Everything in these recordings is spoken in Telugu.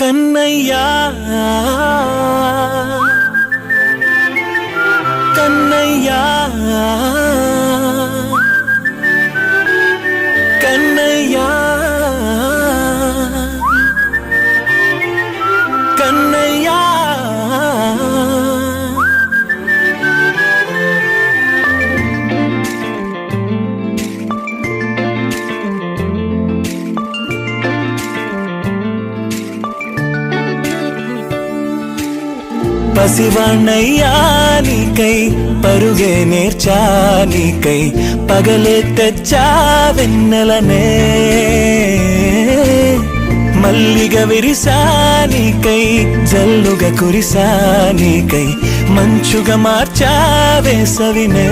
కన్నయ్యా కన్నయ్యా కన్నయ్యా కన్నయ్యా పసివాణ్ణయ్యా నీకై పరుగే నేర్చా నీకై పగలే తెచ్చా వెన్నెలనే మల్లిగ విరిసా నీకై జల్లుగా కురిసా నీకై మంచుగా మార్చా వేసవినే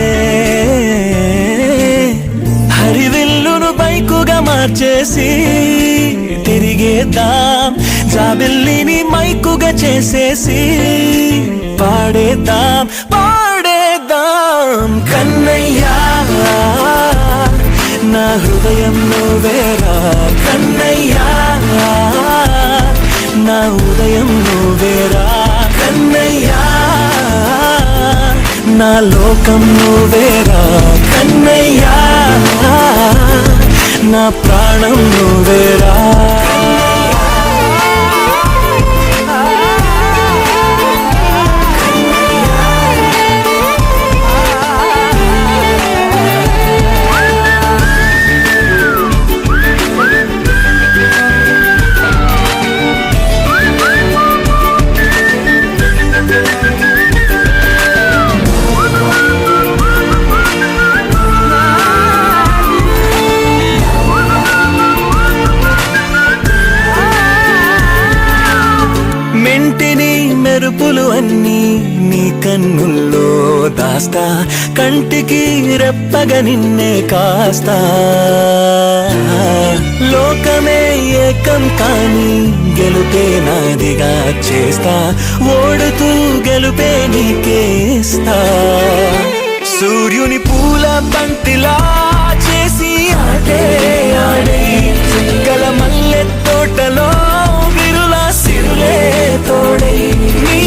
హరివిల్లును బైకుగా మార్చేసి తిరిగేద్దాం జాబిల్లిని మైకుగా చేసేసి పాడేద్దాం పాడేద్దాం కన్నయ్యా నా హృదయం నువ్వేరా కన్నయ్యా నా ఉదయం నువ్వేరా కన్నయ్యా నా లోకం నువ్వేరా కన్నయ్యా నా ప్రాణం నువ్వేరా మెంటిని మెరుపులు అన్నీ నీ కన్నుల్లో దాస్తా కంటికి రెప్పగా నిన్నే కాస్తా లోకమే ఏకం కాని గెలుపే నాదిగా చేస్తా ఓడుతూ గెలుపే నీకేస్తా సూర్యుని పూల బంతిలా చేసి ఆడే ఆడే చుక్కల మల్లె తోటలో సిరులే తోడై నీ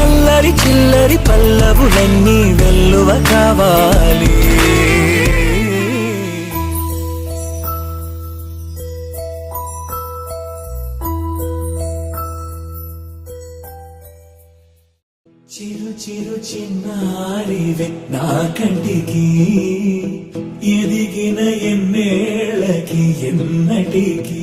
అల్లరి చిల్లరి పల్లవులన్నీ వెల్లువ కావాలి చిరు చిరు చిన్నారివే నా కంటికి ఎదిగిన ఎన్నేళ్ళకి ఎన్నటికి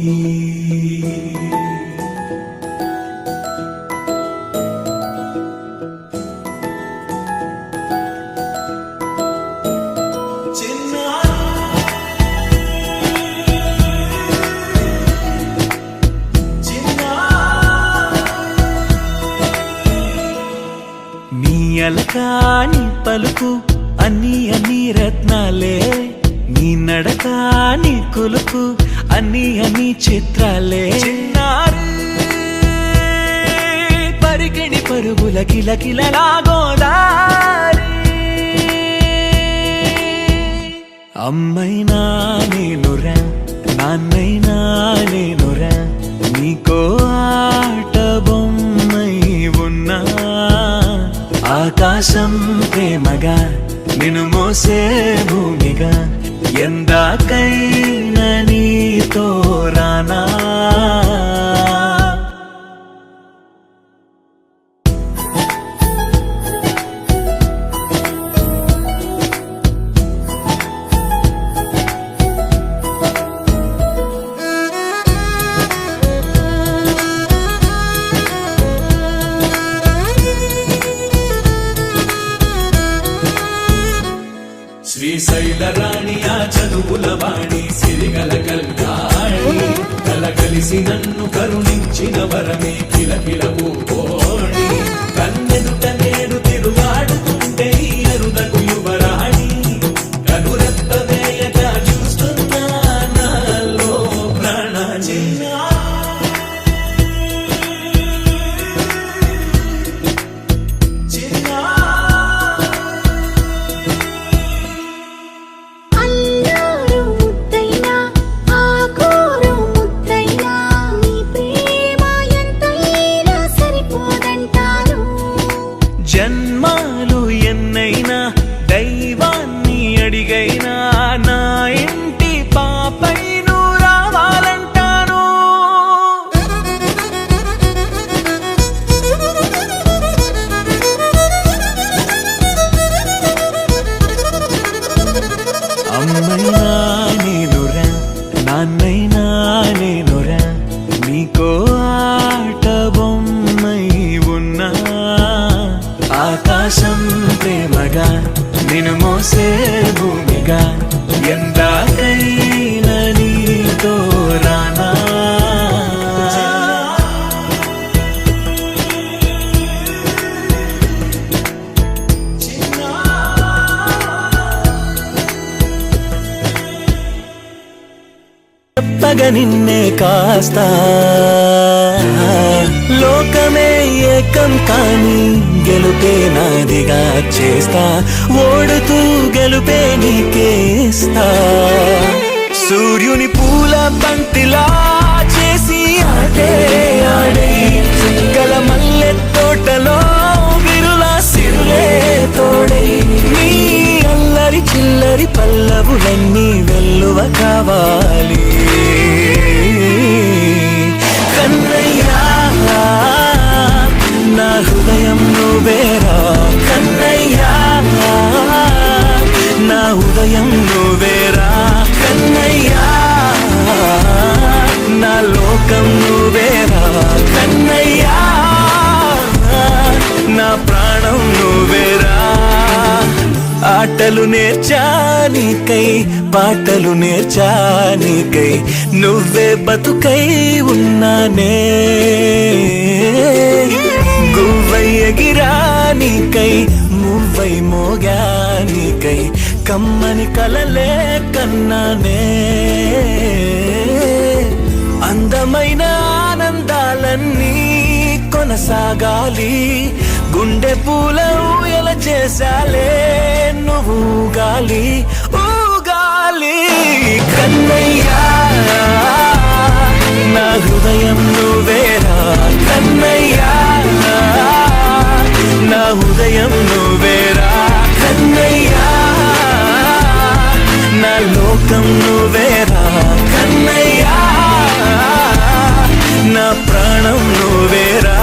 నీ పలుకు అన్ని అన్ని రత్నాలే నీ నడక నీ కులుకు అన్ని అన్ని చిత్రాలే పరికిణి పరుగుల కిలకిలలా గోదారి అమ్మైనా నేనురా నాన్నైనా నేనురా నీకో ఆట బొమ్మై ఉన్నా ఆకాశం ప్రేమగా నిన్ను మోసే భూమిగా ఎందాకైనా నీతో రానా శ్రీశైల రాణి ఆ చదువుల వాణి సిరిగల కల్యాణి కలగలిసి నన్ను కరుణించిన వరమే కిలకిల పూకోణి కన్నెదుట నేను తిరుగాడుతుంటే అరుదకు యువరాణి కనురెప్ప వేయగా చూస్తున్నా నాలో ప్రాణ చిన్నా అల్లారు ముద్దైనా ఆకూరు ముద్దైనా నీ ప్రేమ పాట బొమ్మై ఉన్నా ఆకాశం ప్రేమగా నిన్ను మోసే భూమిగా ఎందాకైనా నీతో రానా చెప్పగా నిన్నే కాస్త లోకమే ఏకం కాని గెలుపే నాదిగా చేస్తా ఓడుతూ గెలుపే నీకేస్తా సూర్యుని పూల బంతిలా చేసి ఆడే ఆడే చుక్కల మల్లె తోటలో విరులా సిరులే తోడే నీ అల్లరి చిల్లరి పల్లవులన్నీ వెల్లువ కావాలి కన్నయ్యా నా హృదయం నువ్వేరా కన్నయ్యా నా హృదయం నువ్వేరా కన్నయ్యా నా లోకం నువ్వేరా కన్నయ్యా నా ప్రాణం నువ్వేరా ఆటలు నేర్చానికై పాటలు నేర్చానికై నువ్వే బతుకై ఉన్నానే గువ్వై ఎగిరానికై మువ్వై మోగానికై కమ్మని కలలే కన్నానే అందమైన ఆనందాలన్నీ కొనసాగాలి గుండె పూల ఊయల చేసాలే నువ్వు గాలి ఊగాలి కన్నయ్యా నా హృదయం నువ్వేరా కన్నయ్యా నా హృదయం నువ్వేరా కన్నయ్యా నా లోకం నువ్వేరా కన్నయ్యా నా ప్రాణం నువ్వేరా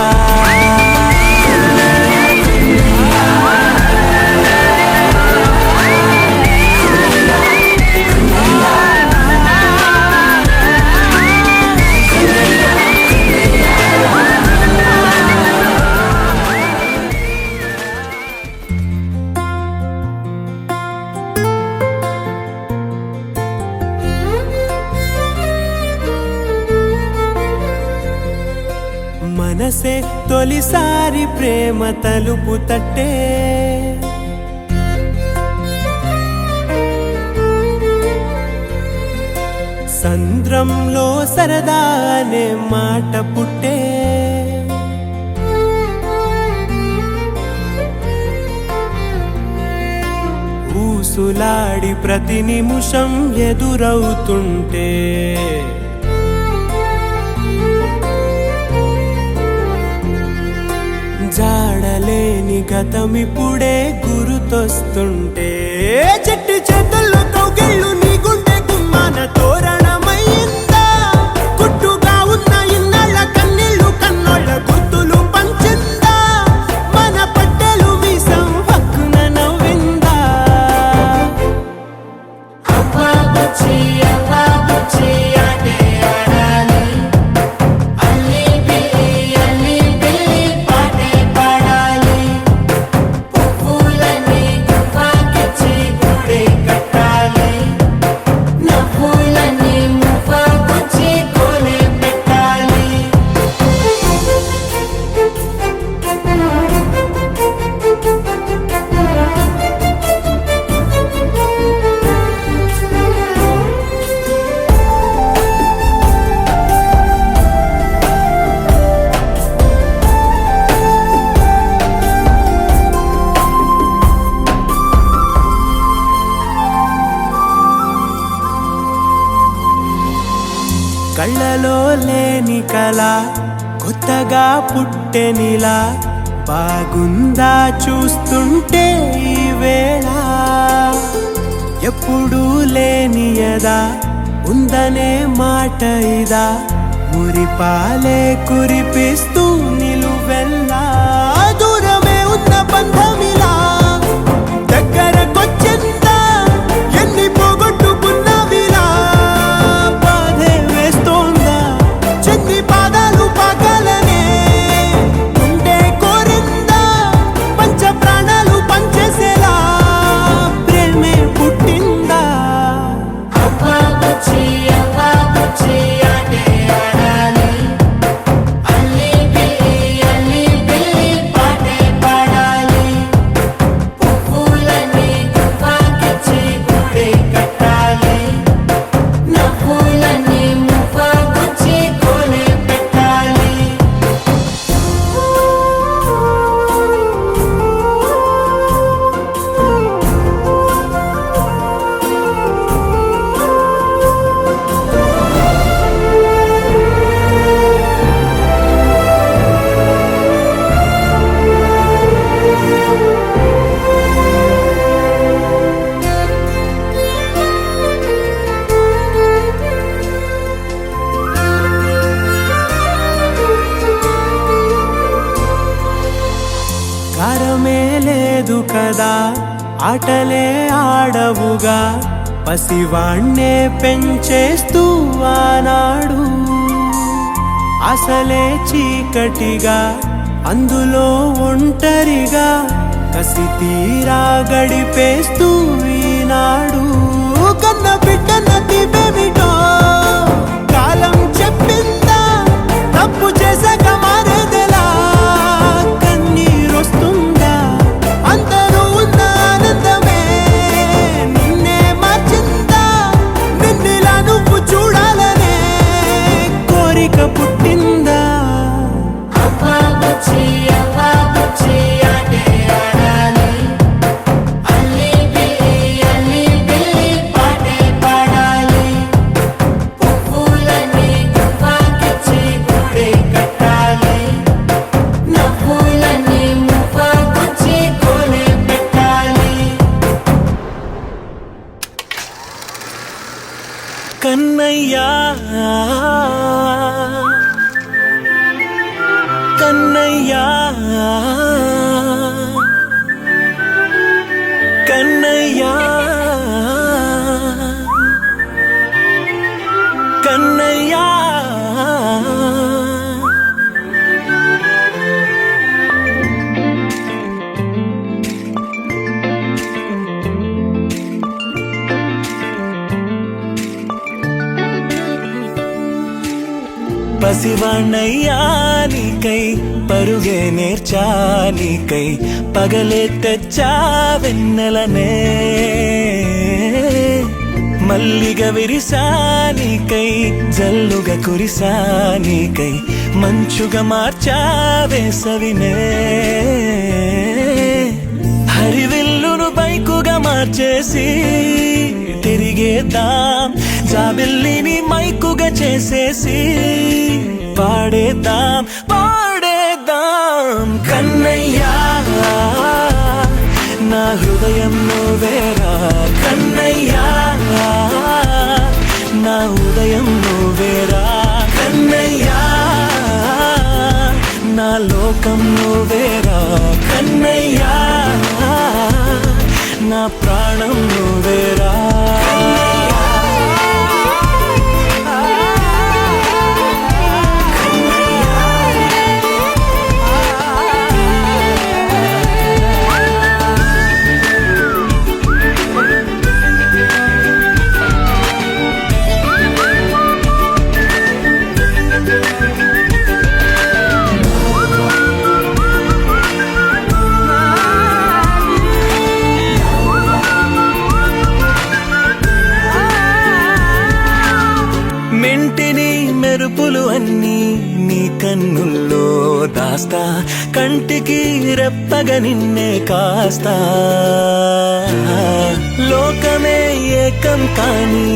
మనసే తొలిసారి ప్రేమ తలుపు తట్టే సంద్రంలో సరదానే మాట పుట్టే ఊసులాడి ప్రతి నిమిషం ఎదురవుతుంటే జాడలేని గతమిప్పుడే గుర్తొస్తుంటే చెట్టు చేతుల్లో కౌగిళ్ళు నీ గుండె గుమ్మాన తోరణమయ్యిందా గుట్టుగా ఉన్న ఇన్నాళ్ళ కన్నీళ్ళు కన్నోళ్ళ గుర్తులు పంచిందా మన పట్టెలు వీసం హక్కున నవ్విందా అవ్వా బుచ్చి ఆటే ఆడాలి అల్లి పిల్లి పాటే పాడాలి పువ్వులని గువ్వకిచ్చి గుడి కట్టాలి నవ్వులని మువ్వకొచ్చి కోలే పెట్టాలి కళ్ళలో లేని కళ కొత్తగా పుట్టెనిలా బాగుందా చూస్తుంటే ఈ వేళ ఎప్పుడూ లేని యదా ఉందనే మాట ఇదా మురిపాలే కురిపిస్తూ నిలువెల్లా దూరమే ఉన్న బంధమిలా దగ్గరకొచ్చిందా ఎన్ని పోగొట్టుకున్నవిలా బాధే వేస్తోందా చెన్ని పాదాలు పాక పాఠమే లేదు కదా, ఆటలే ఆడవుగా, పసివాణ్ణే పెంచేస్తూ ఆనాడు అసలే చీకటిగా, అందులో ఒంటరిగా కసి తీరా గడిపేస్తూ ఈనాడు కన్న బిడ్డ నదిబేమిటో కాలం చెప్పిందా, తప్పు చేశాక మారేదెలా, కన్నీరొస్తుందా, అందరూ ఉన్న ఆనందమే నిన్నే మార్చిందా, నిన్నిలా నువ్వు చూడాలనే కోరిక పుట్టిందా. అవ్వా బుచ్చి ఆటే ఆడాలి, అల్లి బిల్లి పాటే పాడాలి, పువ్వులన్నీ గువ్వకిచ్చి గూడే కట్టాలి, నవ్వులన్నీ మువ్వకొచ్చి కోలే పెట్టాలి. కన్నయ్యా కన్నయ్యా కన్నయ్యా కన్నయ్యా పసివాణ్ణయ్యా నీకై పరుగే నేర్చా నీకై, పగలే తెచ్చా వెన్నెలనే, మల్లిగ విరిసా నీకై జల్లుగా కురిసా నీకై, మంచుగా మార్చా వేసవినే, హరివిల్లును బైకుగా మార్చేసి తిరిగేద్దాం, జాబిల్లిని మైకుగా చేసేసి పాడేద్దాం కన్నయ్యా, నా హృదయం నువ్వేరా కన్నయ్యా, నా ఉదయం నువ్వేరా కన్నయ్యా, నా లోకం నువ్వేరా కన్నయ్యా, నా ప్రాణం నువ్వేరా. మెంటిని మెరుపులు అన్నీ నీ కన్నుల్లో దాస్తా, కంటికి రెప్పగా నిన్నే కాస్తా, లోకమే ఏకం కాని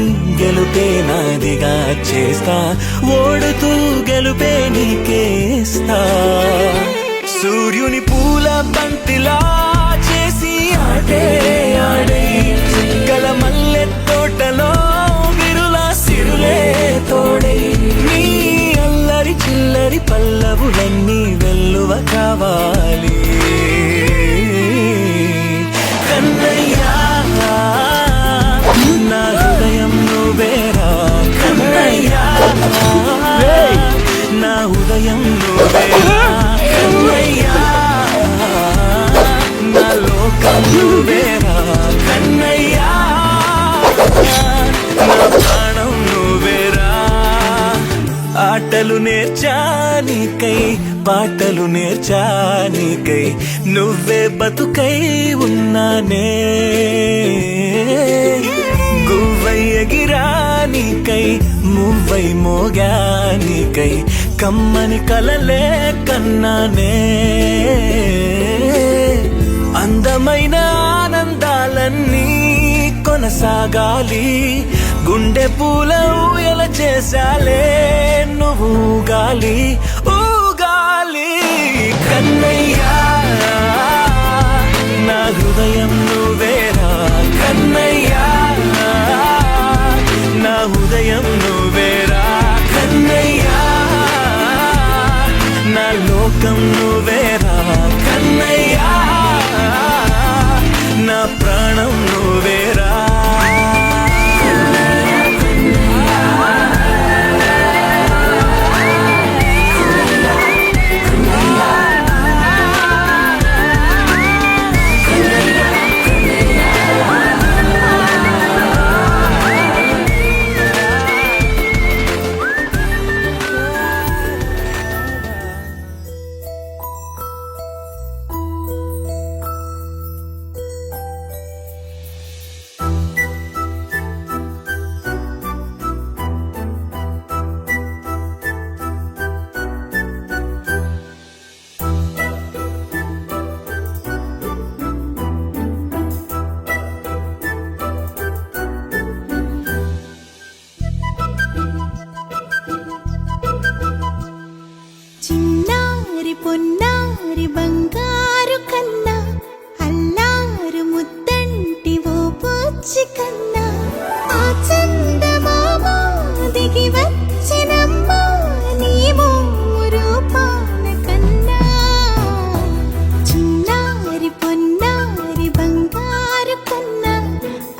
గెలుపే నాదిగా చేస్తా, ఓడుతూ గెలుపే నీకేస్తా, సూర్యుని పూల బంతిలా చేసి ఆటే ఆడే, గల మల్లె తోటలో సిరులే తోడే, నీ అల్లరి చిల్లరి పల్లవులన్నీ వెల్లువ కావాలి కన్నయ్యా, నా హృదయం నువ్వేరా కన్నయ్యా, నా ఉదయం నువ్వేరా కన్నయ్యా, నా లోకం నువ్వేరా కన్నయ్యా, నా ప్రాణం నువ్వేరా. ఆటలు నేర్చా నీకై పాటలు నేర్చా నీకై, నువ్వే బతుకై ఉన్నానే, గువ్వై ఎగిరా నీకై మువ్వై మోగా నీకై, కమ్మని కలలే కన్నానే, అందమైన ఆనందాలన్నీ కొనసాగాలి, గుండె పూల ఊయల చేశాలే నువ్వు ఊగాలి ఊగాలి కన్నయ్యా, నా హృదయం నువ్వేరా కన్నయ్యా, నా ఉదయం నువ్వేరా కన్నయ్యా, నా లోకం నువ్వేరా కన్నయ్యా. చిన్నారి పొన్నారి బంగారు కన్నా అల్లారు ముద్దంటి ఓ బుజ్జి కన్నా ఆ చందమామ దిగి వచ్చినమ్మా నీ మోము రూపాన కన్నా చిన్నారి పొన్నారి బంగారు కన్నా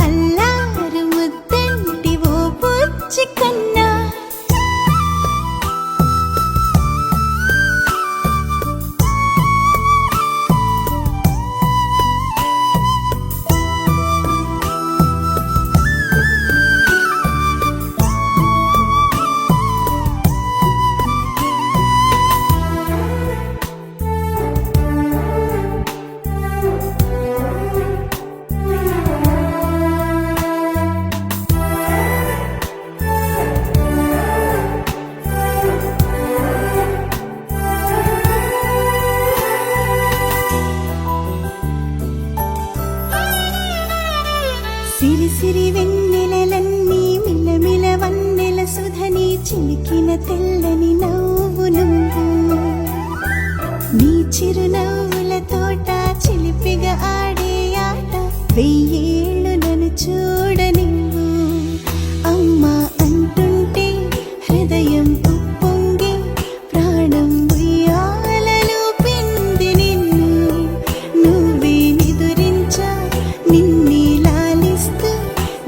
అల్లారు ముద్దంటి ఓ బుజ్జి కన్నా సిరి సిరి వెన్నెలలన్నీ మిలమిల వన్నెల సుధని చిలికిన తెల్లని నవ్వు నువ్వు నీ చిరునవ్వుల తోట చిలిపిగా ఆడే ఆట వెయ్యేళ్ళు నన్ను చూడ నువ్వు అమ్మా అంటుంటే హృదయం ఉప్పొంగి ప్రాణం ఉయ్యాలలో పిండి నిన్ను నువ్వే నిదురించా నిన్నే లాలిస్తూ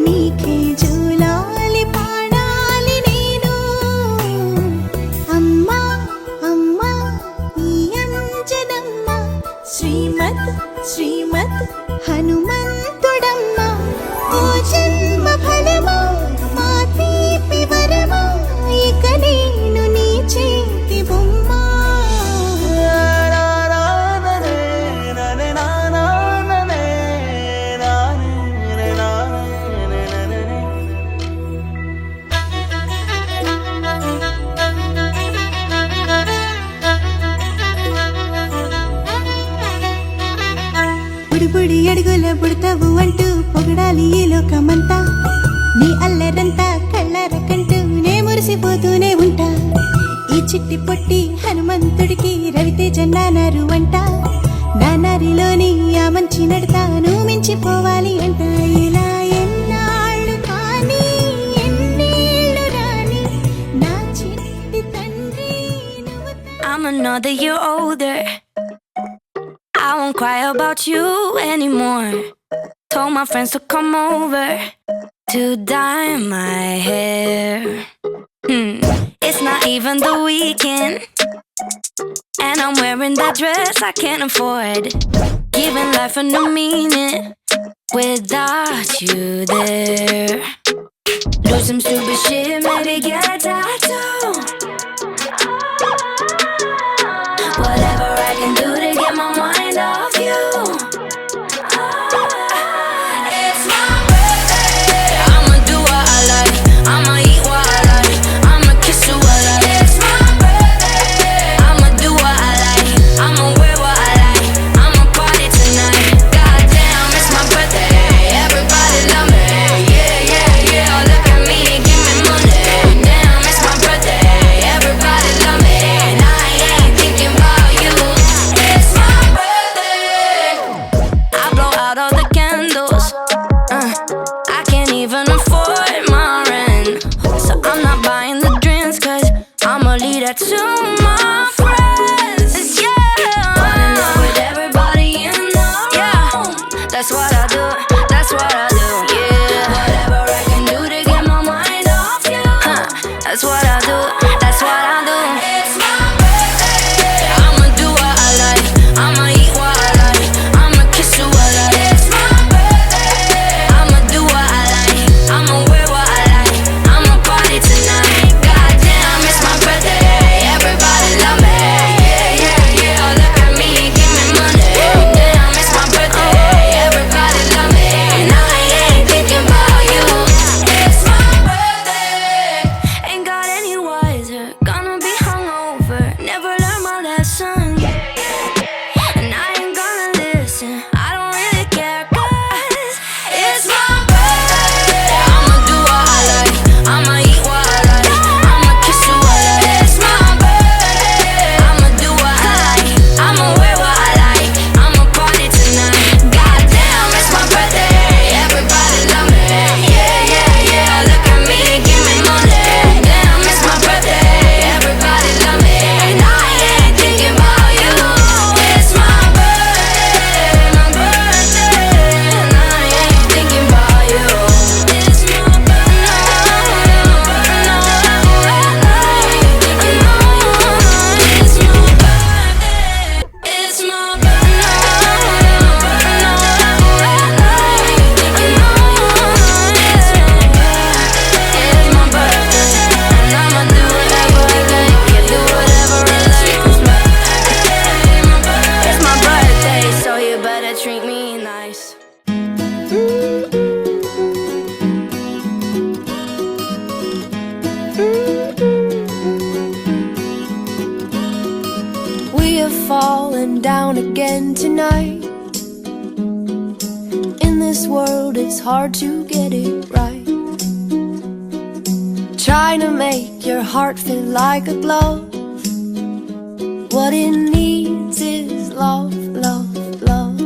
నీకే జోలాలి పాడాలి నేను అమ్మా అమ్మా నీ అంజనమ్మ శ్రీమత్ శ్రీమత్ హనుమంతుడమ్మ ఓ జన్మ ఫలమా మా తీపి వరమా ఇక నేను నీ చేతి బొమ్మ బుడిబుడి అడుగుల బుడతావు అంటూ పొగడాలి ఈ లోకమంతా నీ అల్లరంతా కళ్ళారకంటూ నే మురిసిపోతూనే ఉంటా ఈ చిట్టి పొట్టి హనుమంతుడికి రవితేజ నానారు అంట నానారిలోని ఆ మంచి నడతాను మించిపోవాలి అంట ఇలా ఎన్నాళ్ళు కానీ ఎన్నేళ్ళు రాని నా చిట్టి తండ్రి నువ్వు I'm another year older. I won't cry about you anymore. Told my friends to come over to dye my hair. It's not even the weekend, and I'm wearing that dress I can't afford. Giving life a new meaning without you there. Do some stupid shit, maybe get a tattoo. Whatever I can do to get my mind off you. It's my birthday. I'ma do what I like. I'ma eat what I like. I'ma kiss you what I like. It's my birthday. I'ma do what I like. I'ma wear what I like. I'ma party tonight. Goddamn, it's my birthday. Everybody love me. Yeah, yeah, yeah. Look at me, give me money. Damn, it's my birthday. Everybody love me. And I ain't thinking about you. It's my birthday. I blow out all the candles. I can't even afford my rent. So I'm not buying the drinks, cause I'ma leave that to my friends. Yeah. Running up with everybody in the room. That's what I do. That's what I do. Yeah. Whatever I can do to get my mind off you. That's what I do. That's what I do. It's my birthday. I'ma do what I like. I'ma eat what I like. I'ma kiss you what I like. It's my birthday. I'ma do what I like. I'ma wear what I like. I'ma party tonight. Goddamn, it's my birthday. Everybody love me. Yeah, yeah, yeah. Look at me, give me money. Damn, it's my birthday. Everybody love me. And I ain't thinking about you. It's my birthday. Ain't got any wiser. Gonna be hungover. Never learn my lesson. And I ain't gonna listen. I don't really care, cause it's my birthday. I'ma do what I like. I'ma eat what I like. I'ma kiss you what I like. It's my birthday. I'ma do what I like. We have fallen down again tonight. In this world it's hard to get it right. Trying to make your heart fit like a glove. What it needs is love, love, love.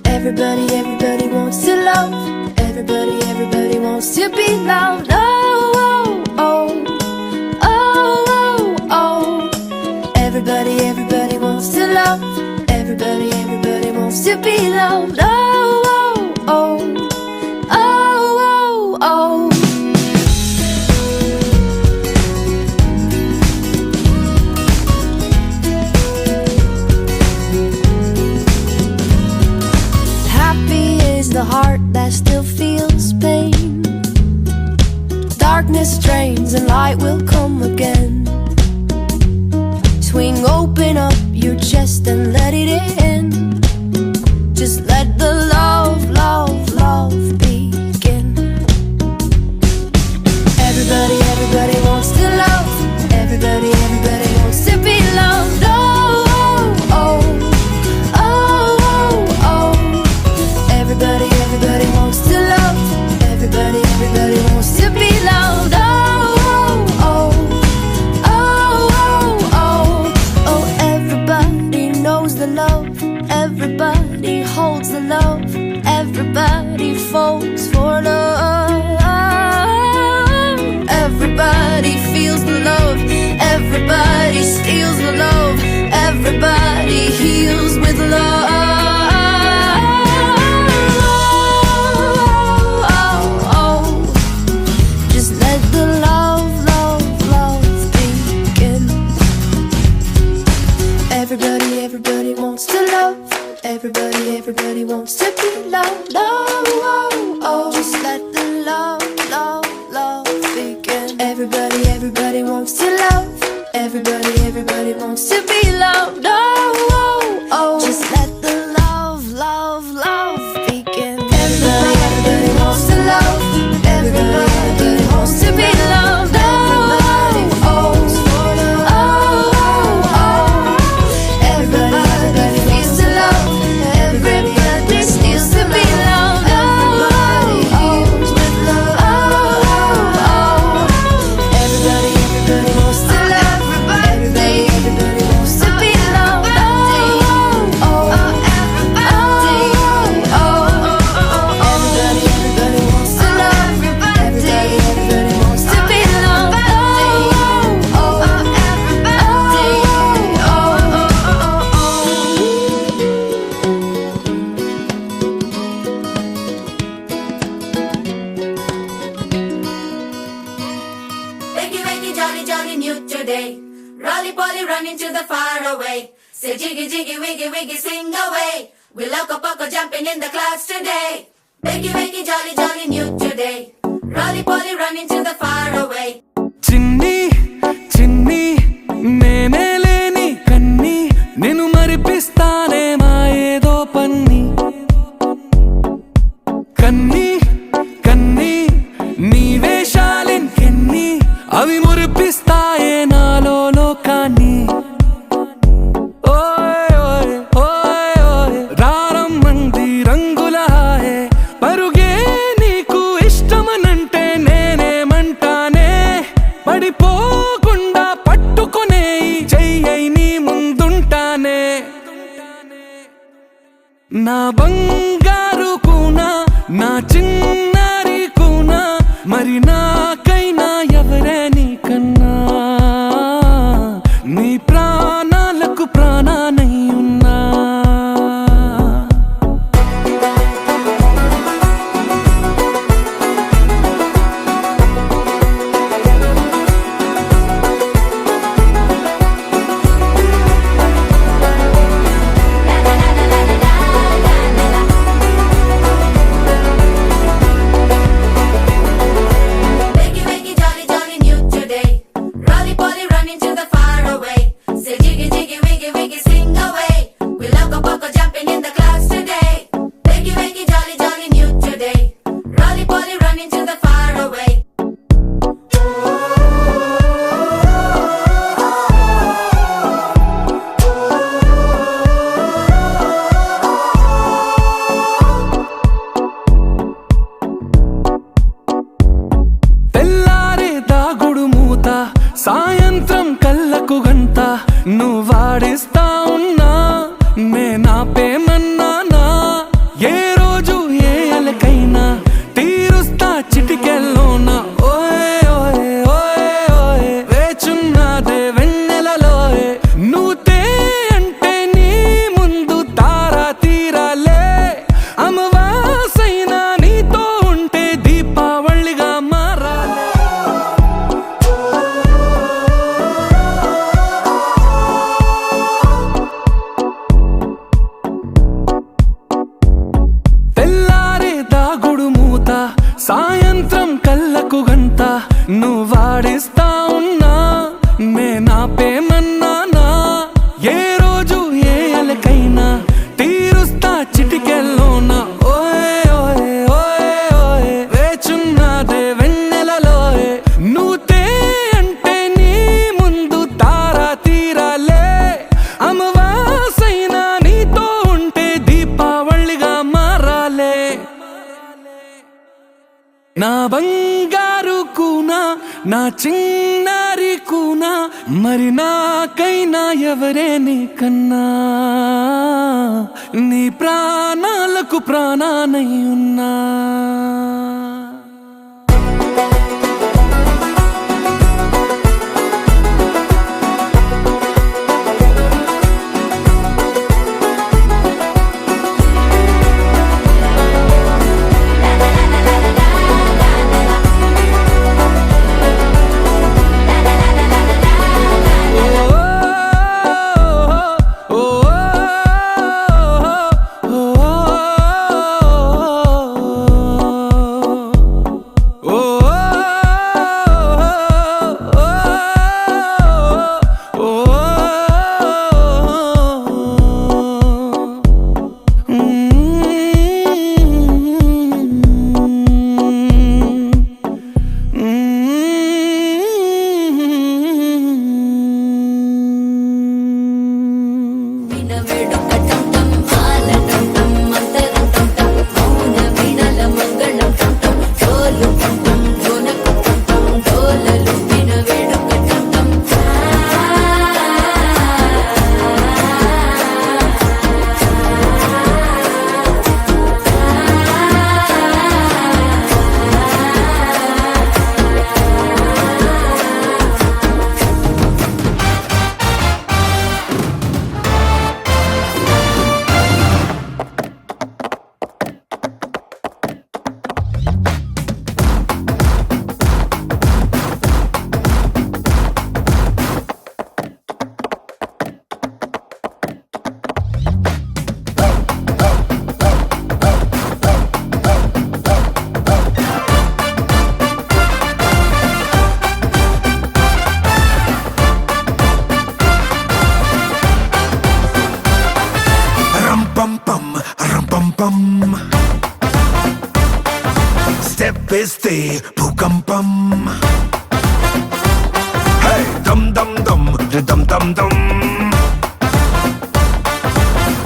Everybody, everybody wants to love. Everybody, everybody wants to be loved. Oh, oh, oh, oh, oh, oh. Everybody, everybody wants to love. Everybody, everybody wants to be loved. Oh, oh, oh, oh, oh, oh. The heart that still feels pain. Darkness drains and light will come again. Swing open up your chest and let it in. Just let the love, love, love begin. Everybody, everybody wants to love. Everybody, everybody wants to be loved. Oh, oh, oh, oh, oh. Everybody, everybody wants to love. Everybody, everybody wants to be loved. Oh, oh, oh, oh, oh, oh. Everybody knows the love. Everybody holds the love. Everybody falls for love. Everybody feels the love. Everybody steals the love. Everybody heals with love. Everybody, everybody wants to love. Everybody, everybody wants to be loved. Oh, oh, oh. Just let the love, love, love begin. Everybody, everybody wants to love. Everybody, everybody wants to be loved. Oh, oh, oh. Just let the love, love, love begin. Everybody, everybody wants to love. Everybody, everybody wants to be loved. Everybody falls for love. Oh, oh. Everybody feels the love. Everybody steals to be loved. Everybody heals with love. Oh, oh. Everybody, everybody wants to love. Everybody, everybody wants to be loved. Oh, oh, everybody. Oh, oh, everybody, everybody wants to love. Everybody, everybody wants to be loved. Oh, oh, everybody. Wakey, wakey, jolly, jolly, new today. Rolly poly, running to the far away. Say jiggy, jiggy, wiggy, wiggy, sing away. We loco poco jumping in the clouds today. Wakey, wakey, jolly, jolly, new today. Rolly poly, running to the far away. చిన్ని చిన్ని నేనే లేని కన్ని నేను మరిపిస్తానే మా ఏదో పన్ని కన్ని కన్ని నీ వేషాలెన్ని అవి మురిపిస్తాయే నాలో లోకాన్ని ఓయ్ ఓయ్ ఓయ్ ఓయ్ రారమ్మంది రంగుల హాయే పరుగే నీకు ఇష్టమనంటే నేనేమంటానే పడిపోకుండా పట్టుకునే చెయ్యై నీ ముందుంటానే నా బంగారు కూనా నా చిన్నారి కూనా మరి నాకైనా ఎవరే నీకన్నా నీ ప్రాణాలకు ప్రాణానై ఉన్నా Wakey, wakey, jolly, jolly, new today. Rolly poly, running to the far away. Say jiggy, నువ్వు వాడిస్తా ఉన్నా నేనాపేమన్నానా ఏ రోజు ఏ అలకైనా తీరుస్తా చిటికెల్లోనా ఓయే ఓయే ఓయే ఓయే వేచున్నదే వెన్నెలలోయే నువ్వుతే అంటే నీ ముందు తారా తీరాలే అమవాసైనా నీతో ఉంటే దీపావళిగా మారాలే తెల్లారే దాగుడు మూత సాయంత్రం కళ్ళకు గంట నువ్వు వాడిస్తా ఉన్నా నేనాపేమన్నానా ఏ రోజు ఏ అలకైనా తీరుస్తా చిటికెల్లోనా ఓయే ఓయే ఓయే ఓయే వేచున్నదే వెన్నెలలోయే నువ్వుతే అంటే నీ ముందు తారా తీరాలే అమవాసైనా నీతో ఉంటే దీపావళిగా మారాలే నా బంగారు కూనా నా చిన్నారి కూనా మరి నాకైనా ఎవరే నీకన్నా నీ ప్రాణాలకు ప్రాణానై ఉన్నా Step is the bhukampam. Hey, dum dum dum, dum dum dum.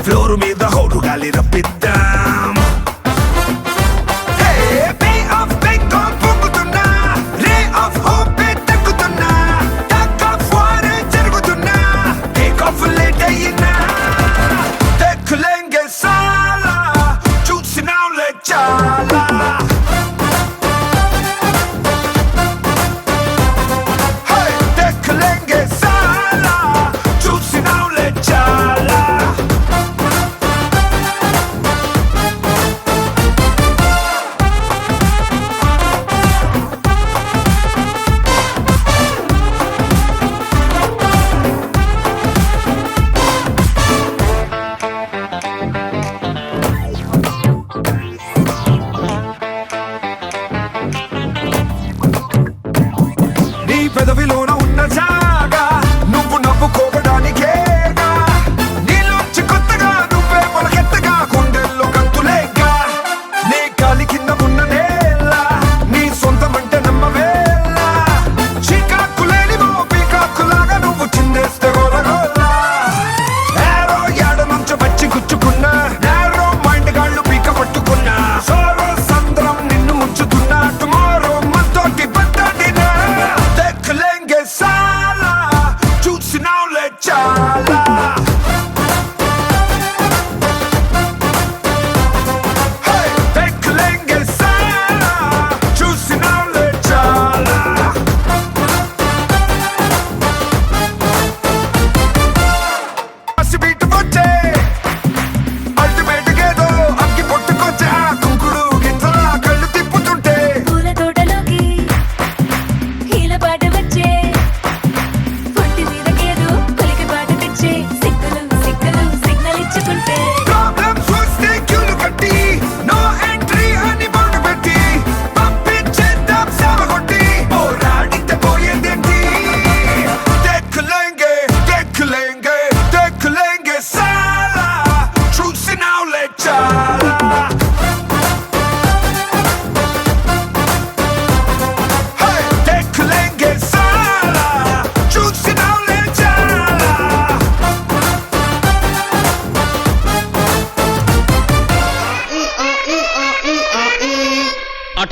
Floor మీద హోరు గాలి రప్పిద్దాం. Hey, Bay of Bengal పొంగుతున్నా, Ray of Hope తగ్గుతున్నా, Tug of War జరుగుతున్నా, Take off late అయినా, దేఖలేంగే సాలా, చూసినాంలే చాలా.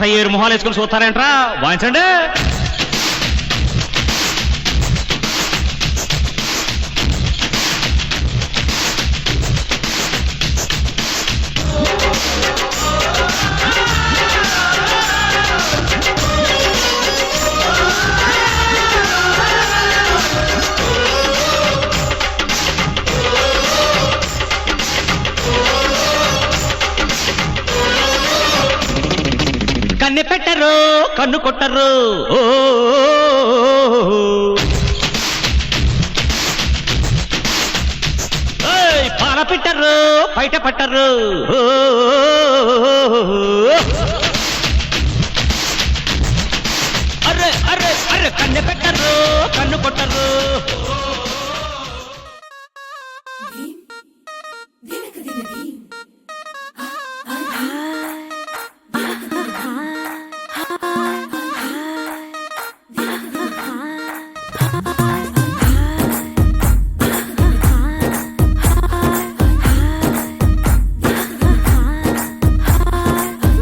అట్ట ఏరు మొహాలు వేసుకుని చూస్తారేంట్రా? వాయించండి. కన్నె పెట్టరు, కన్ను కొట్టరు. ఓ పాల పెట్టరు, బయట పట్టరు. అర్రే అర్రే అర్రే కన్నె పెట్టరు, కన్ను కొట్టరు.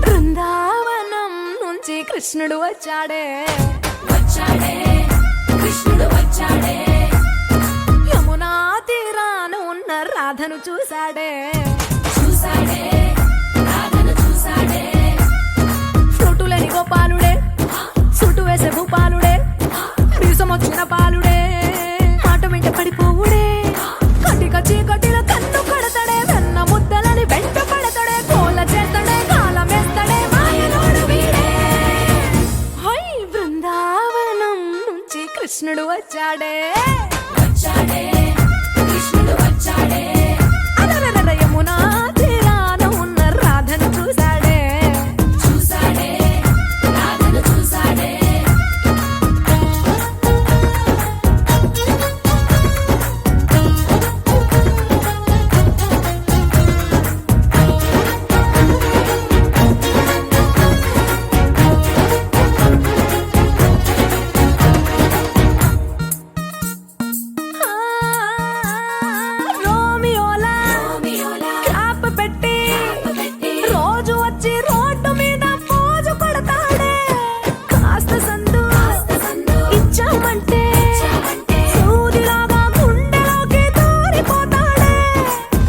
బృందావనం నుంచి కృష్ణుడు వచ్చాడే, వచ్చాడే కృష్ణుడు వచ్చాడే, యమునా తీరాన ఉన్న రాధను చూశాడే, చూసాడే రాధను చూసాడే, ఫ్రూటులేని గోపాలుడే, సుటు వేసే భూపాలుడే, మీసం వచ్చిన పాలుడే, మాట వెంట పడిపోవుడే, కటిక చీకటిలో కన్ను కొడతాడే, వెన్న ముద్దలని వెంట పడతాడే, కోల చేస్తాడే, కాలమేస్తాడే, మాయలోడు వీడే. హై బృందావనం నుంచి కృష్ణుడు వచ్చాడే, వచ్చాడే కృష్ణుడు వచ్చాడే, అలరలర యమునా తీరాన ఉన్న రాధను చూశాడే, చూసాడే రాధను చూసాడే. ఆ, రోమియోలా రోమియోలా క్యాప్ పెట్టి పెట్టి రోజు వచ్చి రోడ్డు మీద పోజు కొడతాడే, కాస్త సందు సందు ఇచ్చామంటే ఇచ్చామంటే సూదిలాగా గుండెలోకి దూరిపోతాడే,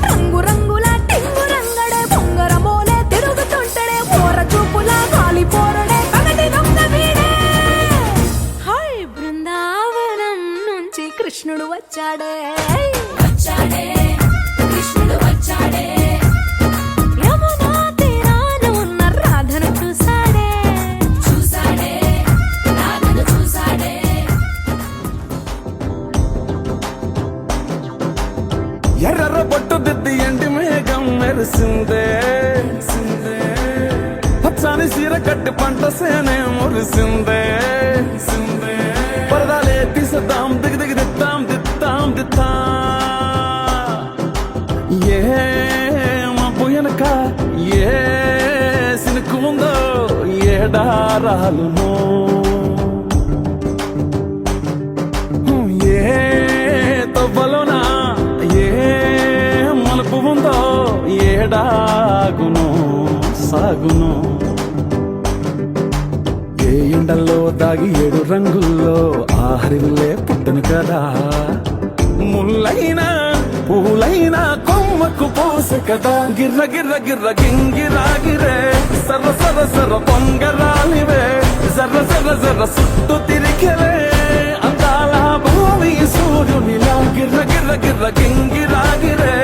రంగు రంగుల టింగు రంగడే, బొంగరమోలే తిరుగుతుంటాడే, ఓర చూపులా కాలిపోరడే, పగటి దొంగ వీడే. హై బృందావనం నుంచి కృష్ణుడు వచ్చాడే, వచ్చాడే కృష్ణుడు వచ్చాడే, యమునా తీరాన ఉన్న రాధను చూశాడే, చూసాడే రాధను చూసాడే. ఎర్ర బొట్టు దిద్ది ఎండి మేఘం మెరిసిందే, పచ్చాని సీర కట్టి పంట సేనే మురిసిందే, పరదాలే తీసేద్దాం దిగి దిగి దిద్దాం దిద్దాం దిద్దా. ఏ మబ్బు వెనక ఏ సినుకు ఉందో ఏడారాలునో, ఏ తవ్వలోనా ఏ మలుపు ఉందో ఏడాగునో సాగునో. ఏ ఎండల్లో దాగి 7 రంగుల్లో ఆ హరివిల్లే పుట్టను కదా, ముల్లైనా పూలైనా కొమ్మకు పోసె కదా, గిర్ర గిర్ర గిర్ర గింగిరాగిరే, సర్ర సర్ర సర్ర పొంగరాలివే, జర్ర జర్ర జర్ర సుట్టు తిరిగలే, అందాల భూమి సూర్యునిలా, గిర్ర గిర్ర గిర్ర గింగిరాగిరే,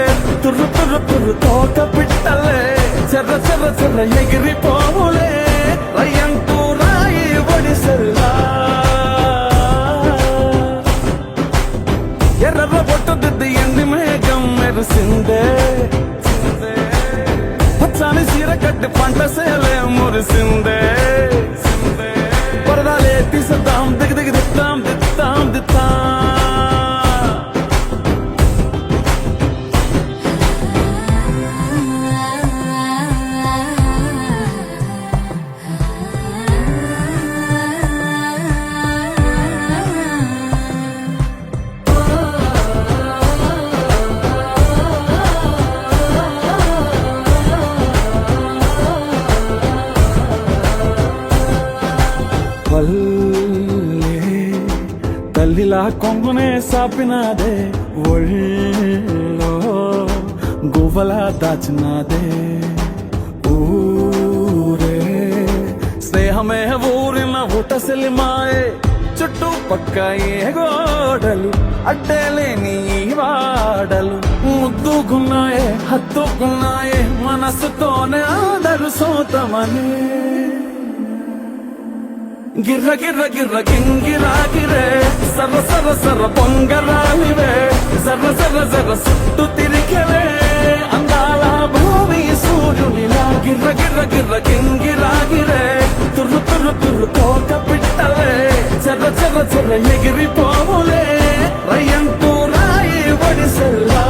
తుర్రు తుర్రు తుర్రు తోక పిట్టలే, చెర్ర చెర్ర చెర్ర ఎగిరిపోవులే, రయ్యంటూ రాయి ఒడిసెల్లా. ఎర్ర బొట్టు దిద్ది ఎండి మేఘం మెరిసిందే, పచ్చాని సీర కట్టి పంట సేలే మురిసిందే, పరదాలే తీసేద్దాం దిగి దిగి దిద్దాం దిద్దాం దిద్దాం. కొంగునే సాపినాదే ఒళ్ళో గువ్వలా దాచినాదే ఊరే స్నేహమే ఊరిన ఊటసిలి మాయే చుట్టూ పక్క ఏ గోడలు అడ్డలేని ఈ వాడలు ముద్దుకున్నాయే హత్తుకున్నాయే మనసుతోనే ఆదరు సోతమనే గిర్ర గిర్ర గిర్ర గింగిరాగిరే సర్ర సర్ర సర్ర పొంగరాలివే సర్ర సర్ర సర్ర సుట్టు తిరిగలే అందాల భూమి సూర్యునిలా గిర్ర గిర్ర గిర్ర గింగిరాగిరే తుర్రు తుర్రు తుర్రు కోక పిట్టలే చెర్ర చెర్ర చెర్ర ఎగిరిపోవులే రయ్యంటూ రాయి వడిసెల్లా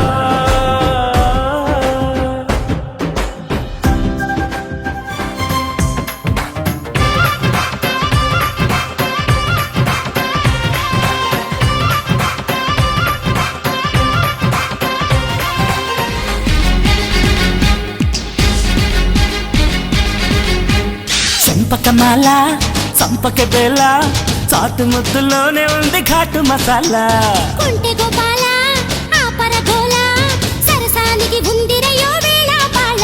చంపకమాల చంపక బేల చాటు ముద్దులోనే ఉంది ఘాటు మసాలా కొంటె గోపాల ఆపర గోల సరసానికి గుందిరయో వేళ పాల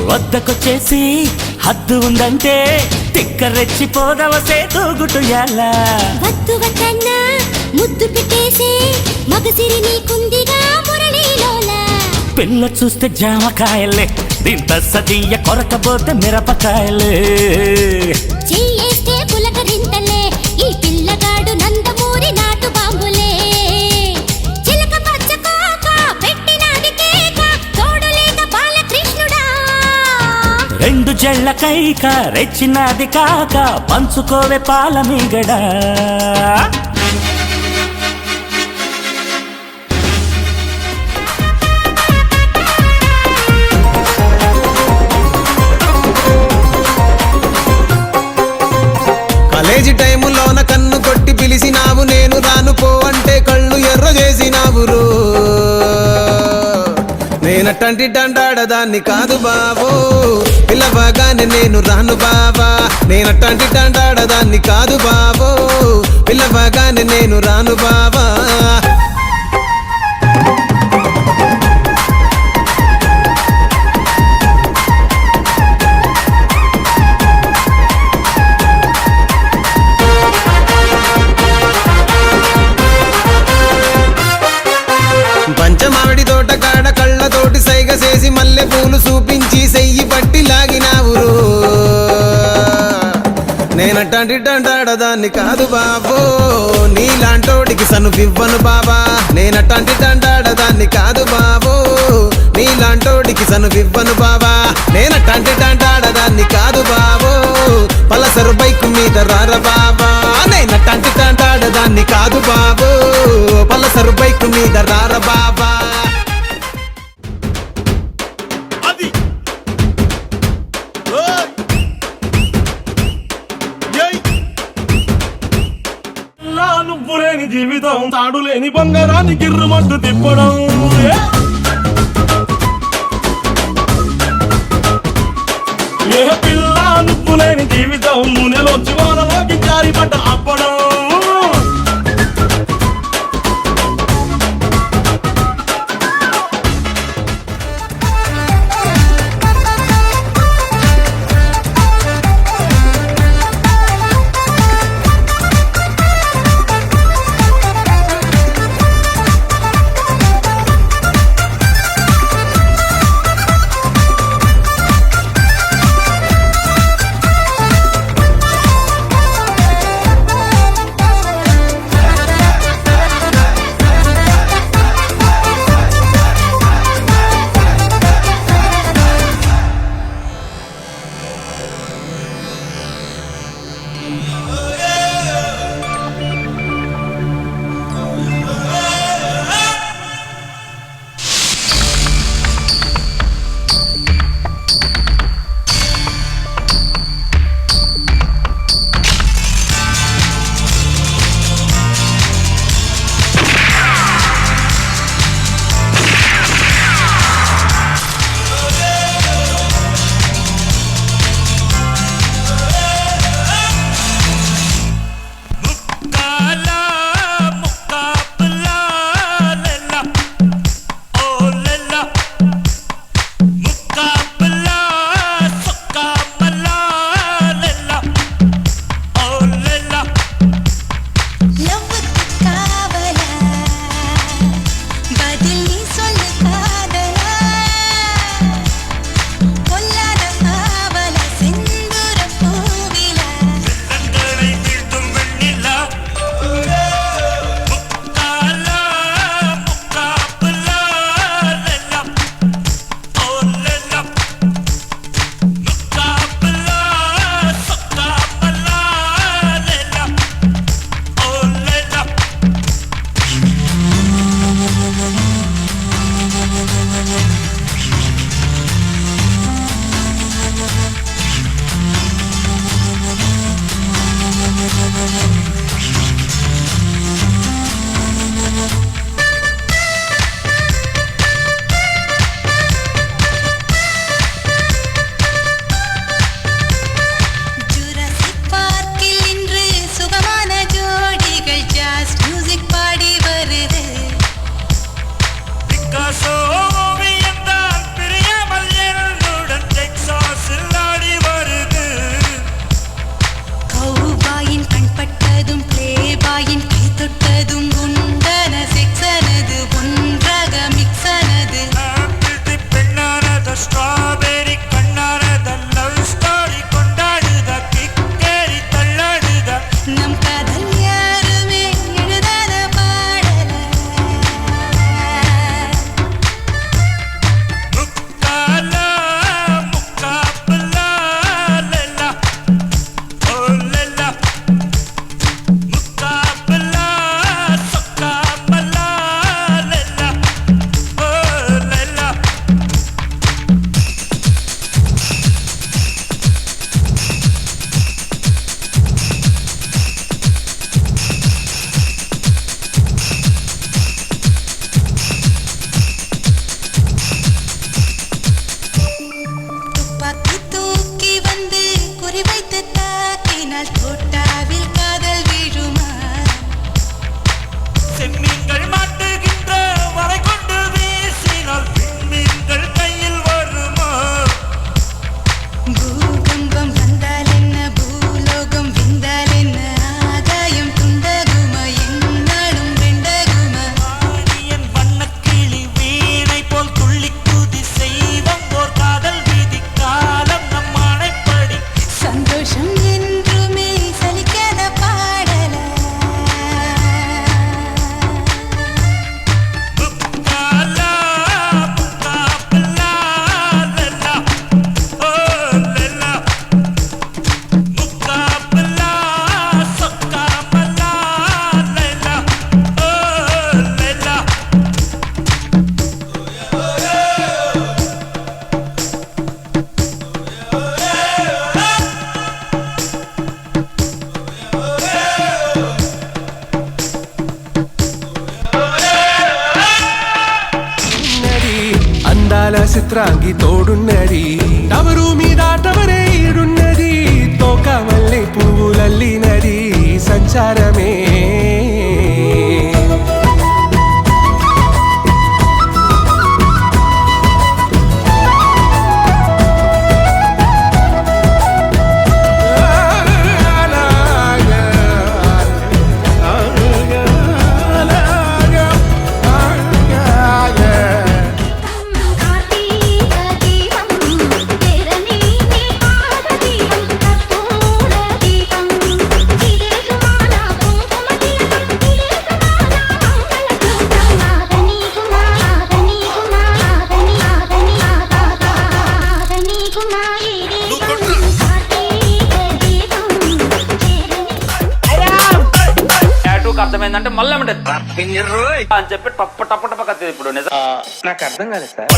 వద్దకొచ్చేసి హద్దు ఉందంటే తిక్క రెచ్చిపోదవ సేతూగుటుయాలా వద్దు వద్దన్నా ముద్దు పెట్టేసే మగసిరి నీకుందిగా మురళీలోల పిల్ల చూస్తే జామకాయలే దీంత సతీయ కొరకపోతే మిరపకాయలే చెయ్యేస్తే పులకరింతలే ఈ పిల్లగాడు నందమూరి నాటు బాంబులే చిలక పచ్చ కోక పెట్టినాది కేక తోడులేక బాలకృష్ణుడా రెండు జళ్ళ కైక రెచ్చినది కాక పంచుకోవే పాల మీగడా కాలేజీ టైములోన కన్ను కొట్టి పిలిచినావు నేను రాను పో అంటే కళ్ళు ఎర్ర చేసినావు రో నేనట్టంటి డండాడదాన్ని కాదు బావో పిల్లవగానే నేను రాను బావా నేనట్టంటి డండాడదాన్ని కాదు బావో పిల్లవగానే నేను రాను బావా పంచమావిడి తోట కాడ కళ్ళతోటి సైగ చేసి మల్లె పూలు చూపించి సెయ్యి పట్టి లాగినావు నేనట్టంటి డండాడదాన్ని కాదు బాబో నీలాంటోడికి సనుపివ్వను బాబా నేనట్టంటి డండాడదాన్ని కాదు బాబో నీలాంటోడికి సనుపివ్వను బాబా నేనట్టంటి డండాడదాన్ని కాదు బాబో పలసరు బైకు మీద రార బాబా నేనట్టంటి డండాడదాన్ని కాదు బాబో పలసరు బైకు మీద రార బాబా నువ్వు లేని జీవితం తాడు లేని బంగారాన్ని గిర్రుమంటూ తిప్పడం ఏ పిల్ల నువ్వు లేని జీవితం నూనెలో చివరలోకి జారి పడ్డ అప్పడం பிக்காசோ ஓவியந்தான் பிரியாமல் என்னுடன் டெக்சாஸில் ஆடி வருது. கௌபாயின் கண்பட்டதும் பிளேபாயின் கை தொட்டதும் உண்டன செக்ஸனது ஒன்றாக மிக்ஸனது. ஆப்பிள் பெண்ணானத ஸ்ட்ராபெரி கண்ணானத லவ் ஸ்டோரி கொண்டாடுத கிக்கேரி தள்ளாடுத. நம் காதல் யாருமே எழுதாத பாடல. முக்காலா முக்காபலா லெலா ஓ லெலா முக்காபலா சொக்காபலா லெலா ஓ லெலா. துப்பாக்கி தூக்கி வந்து குறிவைத்து தாக்கினால் தோட்டாவில் காதல் வீழுமா? செம்மீன்கள் மாட்டுகின்ற வரை கொண்டு வீசினால் விண்மீன்கள் கையில் வருமா? பூகம்பம் வந்தால் என்ன, பூலோகம் விந்தால் என்ன, ஆகாயம் துண்டகுமா, என்னாலும் வெண்டகுமா? ஆடியன் வண்ணக்கிளி வீணை போல் துள்ளி குதி செய்வோம் ஓர் காதல் வீதி காலம் நம் ஆணைப்படி. சந்தோஷம் என்றுமே சலிக்காத பாடல. முக்காலா முக்காபலா லெலா ஓ லெலா முக்காபலா சொக்காபலா லெலா ஓ லெலா. ఉన్నది అందాల చిత్రాంగి తోడున్నది తవరు మీద తవరే ఈడున్నది తోక మల్లె పువ్వులల్లినది సంచారమే కార్తీక దీపం తెరని నీ పాద దీపం కర్పూర దీపం ఇదే సుమాన కుంకుమ తిలకం ఇదే సుమాన మంగళ సూత్రం ఆదని కుమా ఇది కార్తీక దీపం టాటూకి అర్థమైందంటే మళ్ళీ ఏమంటే అని చెప్పి టప్పు టప్పు టప్పు కత్తి ఇప్పుడు నిజం నాకు అర్థం కాలేదు సార్.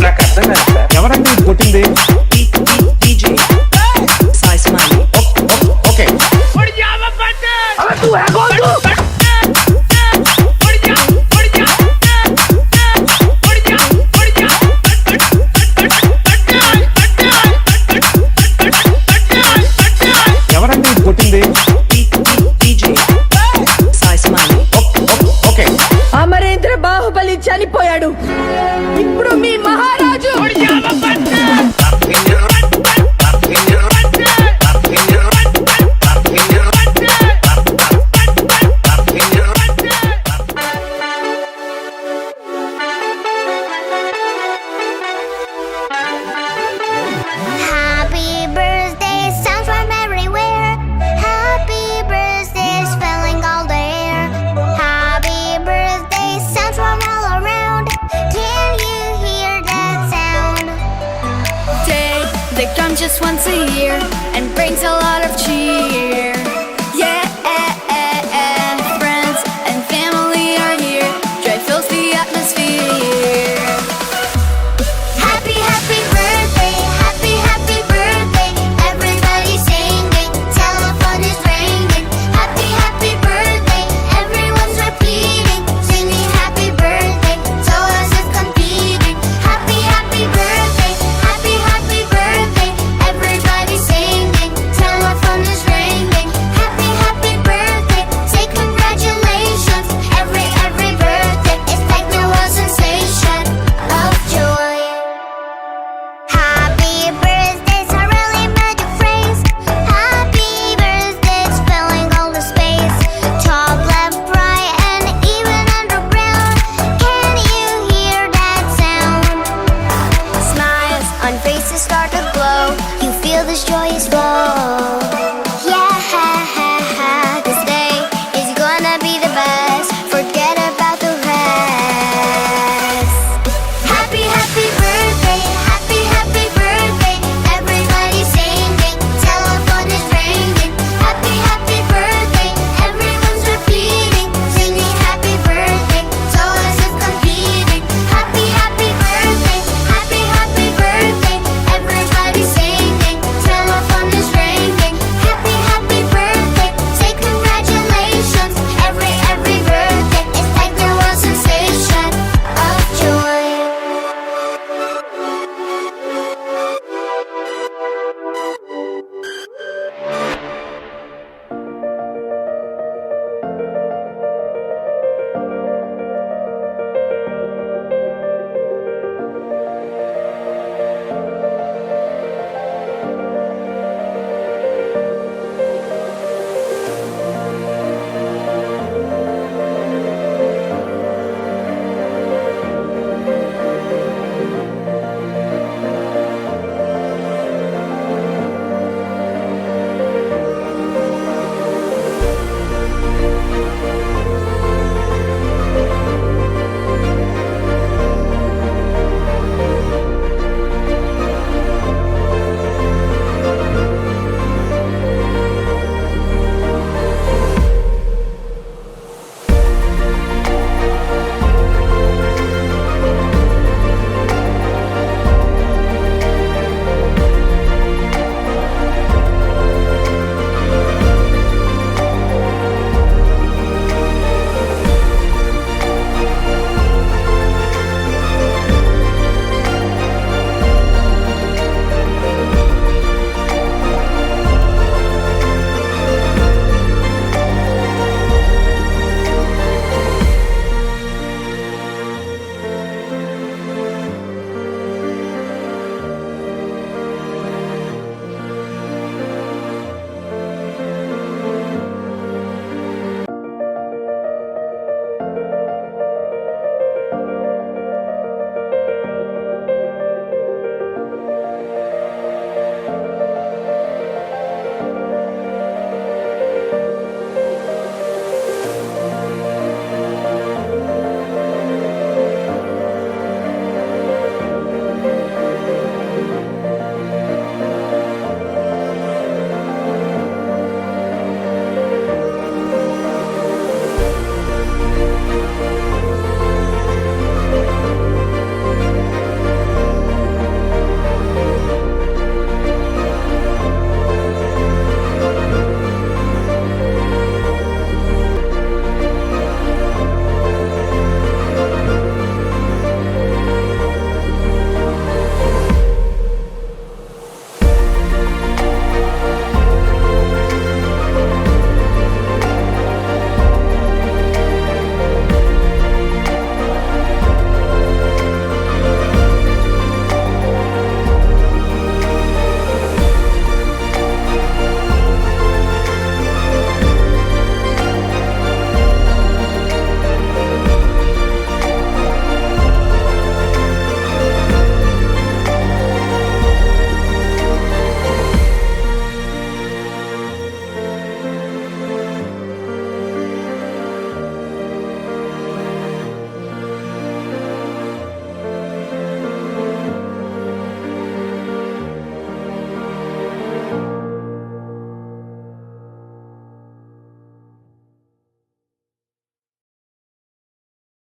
నాకు అర్థం కాలేదు సార్. ఎవరండి కొట్టింది?